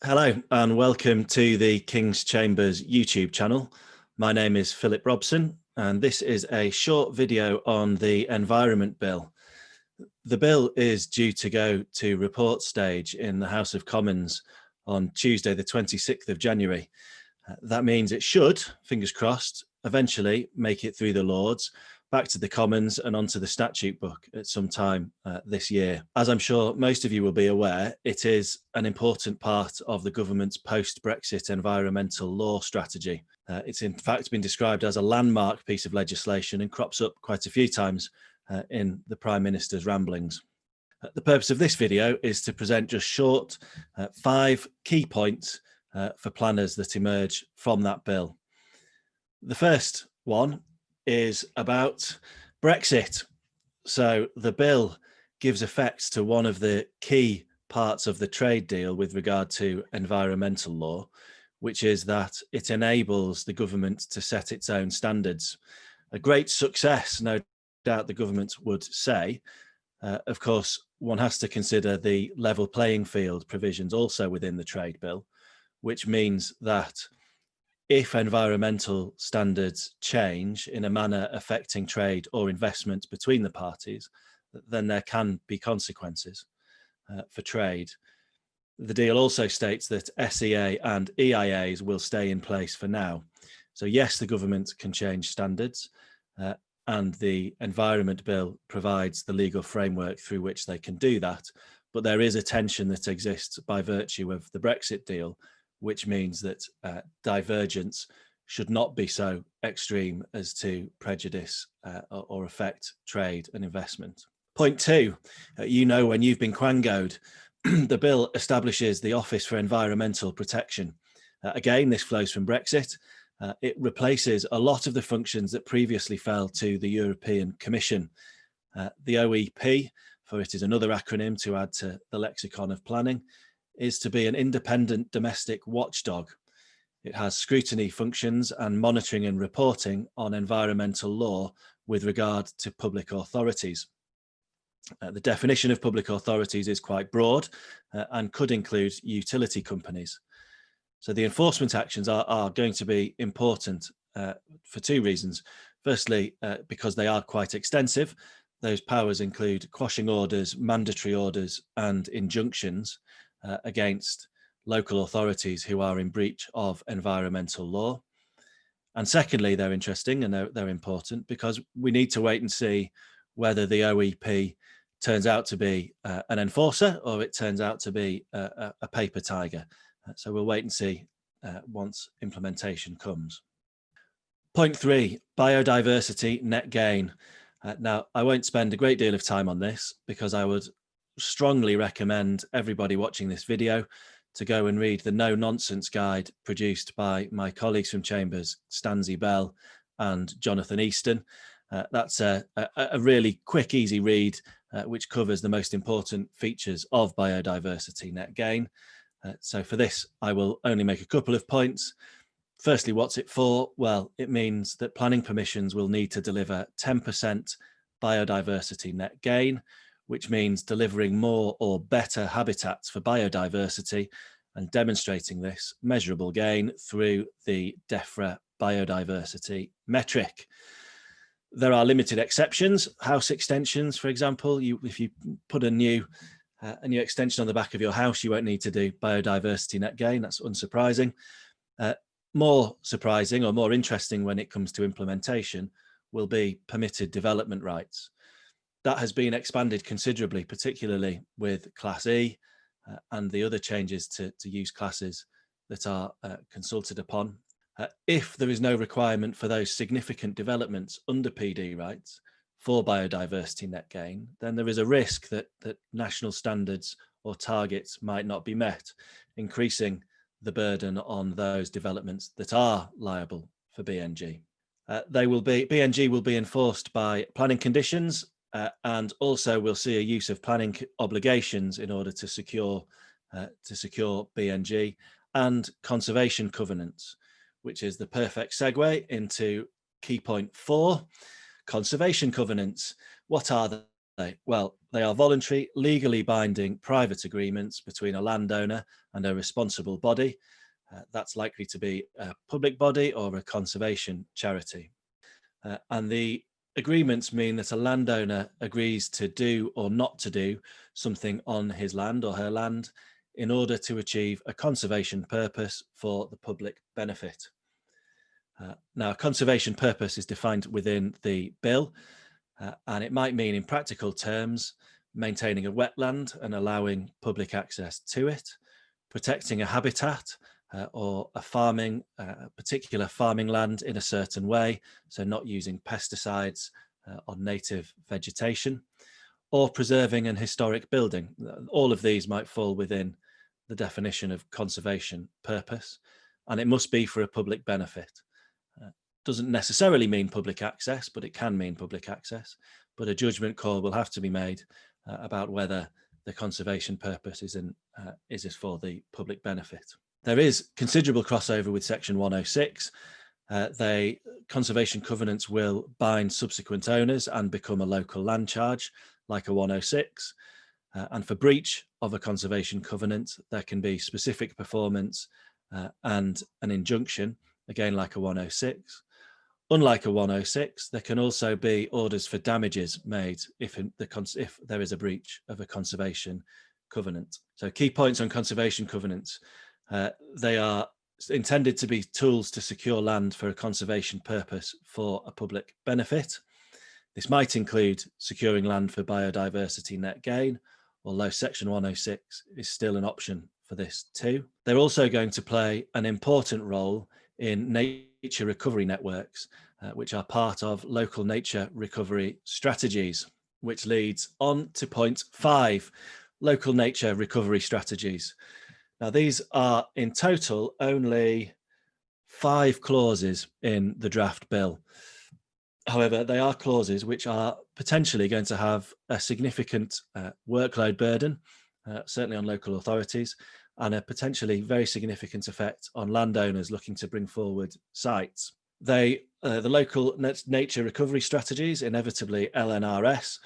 Hello and welcome to the King's Chambers YouTube channel. My name is Philip Robson and this is a short video on the Environment Bill. The bill is due to go to report stage in the House of Commons on Tuesday the 26th of January. That means it should, fingers crossed, eventually make it through the Lords, back to the Commons and onto the statute book at some time this year. As I'm sure most of you will be aware, it is an important part of the government's post-Brexit environmental law strategy. It's in fact been described as a landmark piece of legislation and crops up quite a few times in the Prime Minister's ramblings. The purpose of this video is to present just short 5 key points for planners that emerge from that bill. The first one is about Brexit. So the bill gives effect to one of the key parts of the trade deal with regard to environmental law, which is that it enables the government to set its own standards. A great success, no doubt the government would say. Of course, one has to consider the level playing field provisions also within the trade bill, which means that if environmental standards change in a manner affecting trade or investment between the parties, then there can be consequences for trade. The deal also states that SEA and EIAs will stay in place for now. So yes, the government can change standards and the Environment Bill provides the legal framework through which they can do that. But there is a tension that exists by virtue of the Brexit deal, which means that divergence should not be so extreme as to prejudice or affect trade and investment. Point 2, you know when you've been quangoed, the bill establishes the Office for Environmental Protection. Again, this flows from Brexit. It replaces a lot of the functions that previously fell to the European Commission. The OEP, for it is another acronym to add to the lexicon of planning, is to be an independent domestic watchdog. It has scrutiny functions and monitoring and reporting on environmental law with regard to public authorities. The definition of public authorities is quite broad and could include utility companies. So the enforcement actions are going to be important for 2 reasons. Firstly, because they are quite extensive. Those powers include quashing orders, mandatory orders and injunctions against local authorities who are in breach of environmental law. And secondly, they're interesting and they're important because we need to wait and see whether the OEP turns out to be an enforcer or it turns out to be a paper tiger. So we'll wait and see once implementation comes. Point 3, biodiversity net gain. Now, I won't spend a great deal of time on this because I would strongly recommend everybody watching this video to go and read the No Nonsense guide produced by my colleagues from Chambers, Stanley Bell and Jonathan Easton. That's a really quick, easy read, which covers the most important features of biodiversity net gain. So for this, I will only make a couple of points. Firstly, what's it for? Well, it means that planning permissions will need to deliver 10% biodiversity net gain, which means delivering more or better habitats for biodiversity and demonstrating this measurable gain through the DEFRA biodiversity metric. There are limited exceptions. House extensions, for example, if you put a new extension on the back of your house, you won't need to do biodiversity net gain. That's unsurprising. More surprising or more interesting when it comes to implementation will be permitted development rights. That has been expanded considerably, particularly with Class E and the other changes to use classes that are consulted upon. If there is no requirement for those significant developments under PD rights for biodiversity net gain, then there is a risk that national standards or targets might not be met, increasing the burden on those developments that are liable for BNG. BNG will be enforced by planning conditions and also we'll see a use of planning obligations in order to secure BNG and conservation covenants, which is the perfect segue into key point 4, conservation covenants. What are they? Well, they are voluntary, legally binding private agreements between a landowner and a responsible body. That's likely to be a public body or a conservation charity. And the agreements mean that a landowner agrees to do or not to do something on his land or her land in order to achieve a conservation purpose for the public benefit. Now, a conservation purpose is defined within the bill, and it might mean in practical terms maintaining a wetland and allowing public access to it, protecting a habitat or a particular farming land in a certain way, so not using pesticides on native vegetation, or preserving an historic building. All of these might fall within the definition of conservation purpose, and it must be for a public benefit. Doesn't necessarily mean public access, but it can mean public access. But a judgment call will have to be made about whether the conservation purpose is for the public benefit. There is considerable crossover with Section 106. Conservation covenants will bind subsequent owners and become a local land charge, like a 106. And for breach of a conservation covenant, there can be specific performance and an injunction, again like a 106. Unlike a 106, there can also be orders for damages made if there is a breach of a conservation covenant. So key points on conservation covenants. They are intended to be tools to secure land for a conservation purpose for a public benefit. This might include securing land for biodiversity net gain, although Section 106 is still an option for this too. They're also going to play an important role in nature recovery networks, which are part of local nature recovery strategies, which leads on to point 5, local nature recovery strategies. Now, these are in total only 5 clauses in the draft bill. However, they are clauses which are potentially going to have a significant workload burden, certainly on local authorities, and a potentially very significant effect on landowners looking to bring forward sites. The local nature recovery strategies, inevitably LNRS,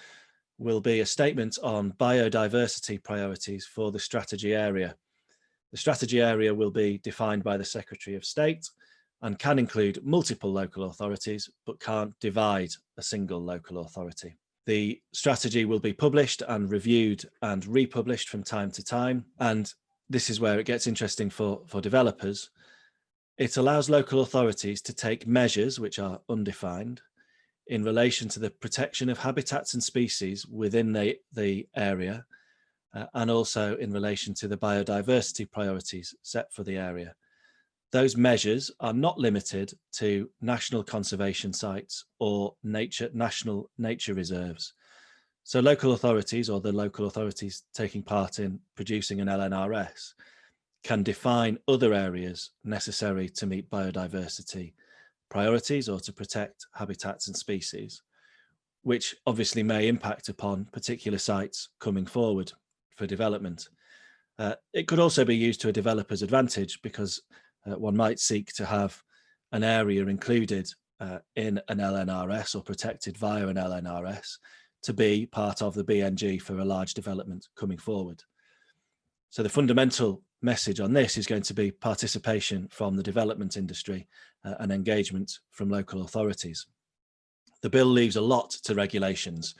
will be a statement on biodiversity priorities for the strategy area. The strategy area will be defined by the Secretary of State and can include multiple local authorities, but can't divide a single local authority. The strategy will be published and reviewed and republished from time to time. And this is where it gets interesting for developers. It allows local authorities to take measures which are undefined in relation to the protection of habitats and species within the area, and also in relation to the biodiversity priorities set for the area. Those measures are not limited to national conservation sites or national nature reserves. So local authorities, or the local authorities taking part in producing an LNRS, can define other areas necessary to meet biodiversity priorities or to protect habitats and species, which obviously may impact upon particular sites coming forward for development. It could also be used to a developer's advantage, because one might seek to have an area included in an LNRS or protected via an LNRS to be part of the BNG for a large development coming forward. So the fundamental message on this is going to be participation from the development industry and engagement from local authorities. The bill leaves a lot to regulations.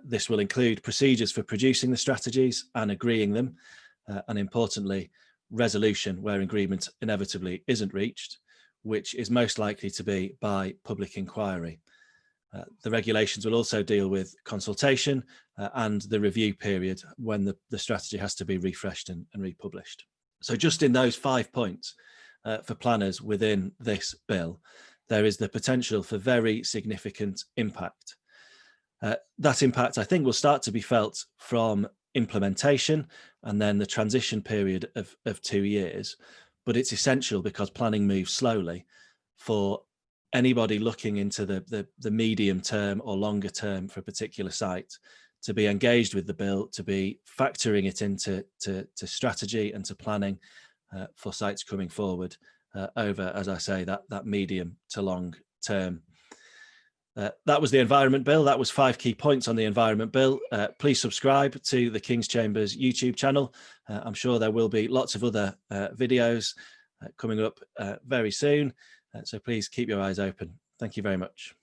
This will include procedures for producing the strategies and agreeing them, and importantly, resolution where agreement inevitably isn't reached, which is most likely to be by public inquiry. The regulations will also deal with consultation and the review period when the strategy has to be refreshed and republished. So just in those 5 points for planners within this bill, there is the potential for very significant impact. That impact, I think, will start to be felt from implementation and then the transition period of 2 years. But it's essential, because planning moves slowly, for anybody looking into the medium term or longer term for a particular site to be engaged with the bill, to be factoring it into strategy and to planning for sites coming forward over, as I say, that medium to long term. That was the Environment Bill. That was 5 key points on the Environment Bill. Please subscribe to the King's Chambers YouTube channel. I'm sure there will be lots of other videos coming up very soon. So please keep your eyes open. Thank you very much.